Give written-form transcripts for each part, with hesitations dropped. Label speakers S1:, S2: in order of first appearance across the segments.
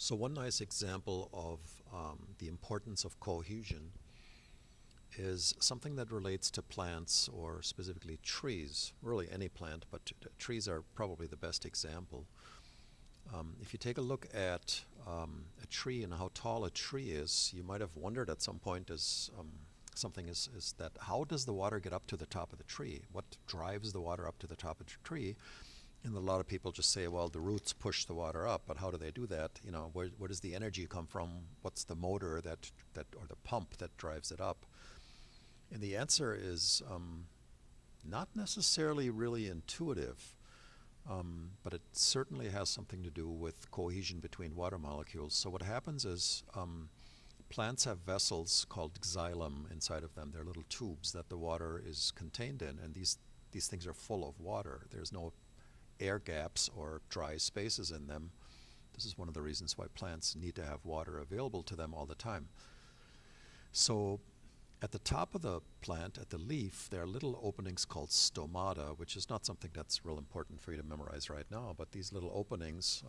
S1: So one nice example of the importance of cohesion is something that relates to plants, or specifically trees, really any plant, but trees are probably the best example. If you take a look at a tree and how tall a tree is, you might have wondered at some point is that how does the water get up to the top of the tree? What drives the water up to the top of the tree? And a lot of people just say, well, the roots push the water up, but how do they do that? You know, where does the energy come from? What's the motor or the pump that drives it up? And the answer is not necessarily really intuitive, but it certainly has something to do with cohesion between water molecules. So what happens is plants have vessels called xylem inside of them. They're little tubes that the water is contained in, and these things are full of water. There's no air gaps or dry spaces in them. This is one of the reasons why plants need to have water available to them all the time. So at the top of the plant, at the leaf, there are little openings called stomata, which is not something that's real important for you to memorize right now, but these little openings,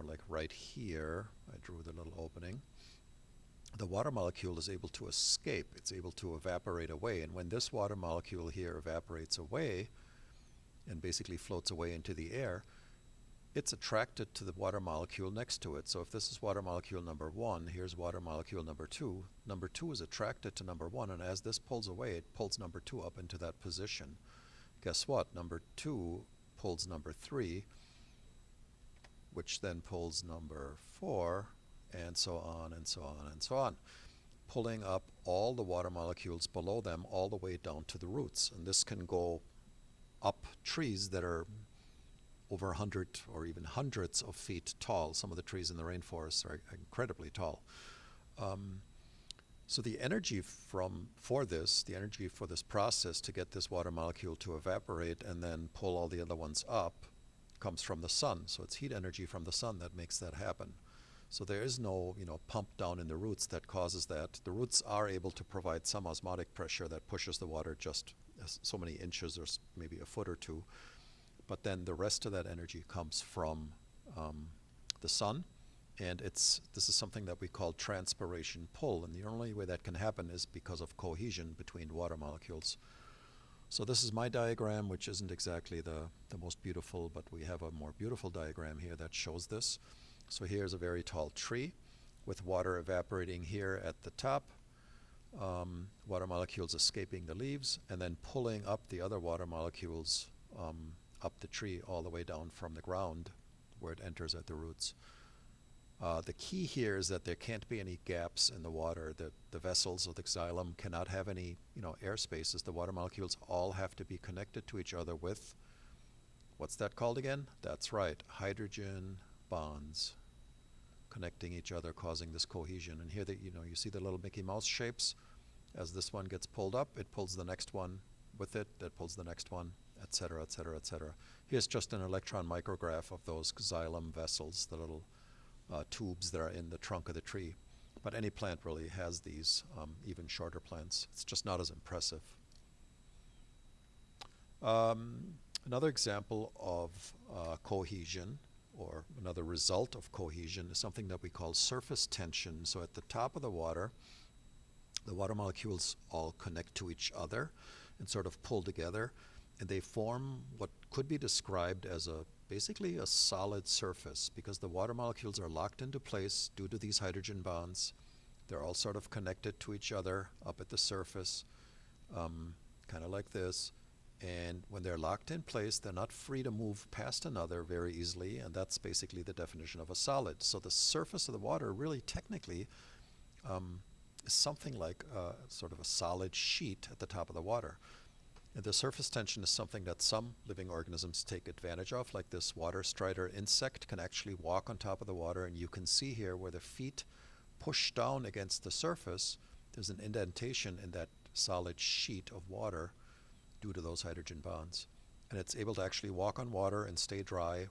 S1: like right here, I drew the little opening. The water molecule is able to escape. It's able to evaporate away. And when this water molecule here evaporates away and basically floats away into the air, it's attracted to the water molecule next to it. So if this is water molecule number 1, here's water molecule number 2. Number 2 is attracted to number 1, and as this pulls away, it pulls number 2 up into that position. Guess what? Number 2 pulls number 3, which then pulls number 4, and so on and so on and so on, pulling up all the water molecules below them all the way down to the roots. And this can go up trees that are over 100 or even hundreds of feet tall. Some of the trees in the rainforest are incredibly tall. So the energy for this process to get this water molecule to evaporate and then pull all the other ones up comes from the sun. So it's heat energy from the sun that makes that happen. So there is no, pump down in the roots that causes that. The roots are able to provide some osmotic pressure that pushes the water just so many inches or maybe a foot or two. But then the rest of that energy comes from the sun, and this is something that we call transpiration pull, and the only way that can happen is because of cohesion between water molecules. So this is my diagram, which isn't exactly the most beautiful, but we have a more beautiful diagram here that shows this. So here's a very tall tree with water evaporating here at the top, water molecules escaping the leaves, and then pulling up the other water molecules up the tree all the way down from the ground where it enters at the roots. The key here is that there can't be any gaps in the water. The vessels of the xylem cannot have any air spaces. The water molecules all have to be connected to each other with, what's that called again? That's right, hydrogen bonds connecting each other, causing this cohesion. And here you see the little Mickey Mouse shapes. As this one gets pulled up, it pulls the next one with it, that pulls the next one, etc., etc., etc. Here's just an electron micrograph of those xylem vessels, the little tubes that are in the trunk of the tree. But any plant really has these, even shorter plants. It's just not as impressive. Another example of cohesion, or another result of cohesion, is something that we call surface tension. So at the top of the water molecules all connect to each other and sort of pull together, and they form what could be described as basically a solid surface, because the water molecules are locked into place due to these hydrogen bonds. They're all sort of connected to each other up at the surface, kind of like this. And when they're locked in place, they're not free to move past another very easily, and that's basically the definition of a solid. So the surface of the water really technically is something like sort of a solid sheet at the top of the water. And the surface tension is something that some living organisms take advantage of, like this water strider insect can actually walk on top of the water, and you can see here where the feet push down against the surface, there's an indentation in that solid sheet of water due to those hydrogen bonds. And it's able to actually walk on water and stay dry.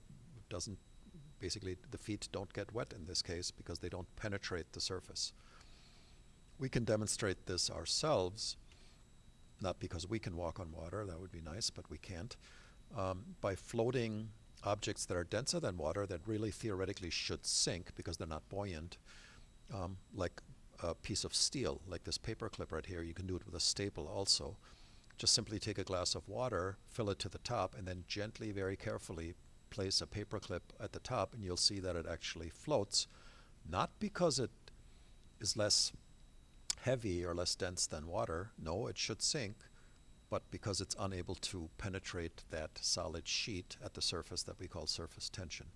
S1: Basically the feet don't get wet in this case because they don't penetrate the surface. We can demonstrate this ourselves, not because we can walk on water, that would be nice, but we can't, by floating objects that are denser than water that really theoretically should sink because they're not buoyant, like a piece of steel, like this paper clip right here. You can do it with a staple also. Just simply take a glass of water, fill it to the top, and then gently, very carefully place a paper clip at the top, and you'll see that it actually floats, not because it is less heavy or less dense than water. No, it should sink, but because it's unable to penetrate that solid sheet at the surface that we call surface tension.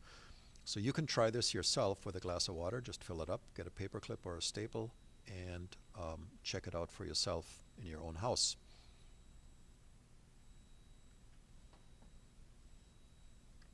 S1: So you can try this yourself with a glass of water. Just fill it up, get a paper clip or a staple, and check it out for yourself in your own house.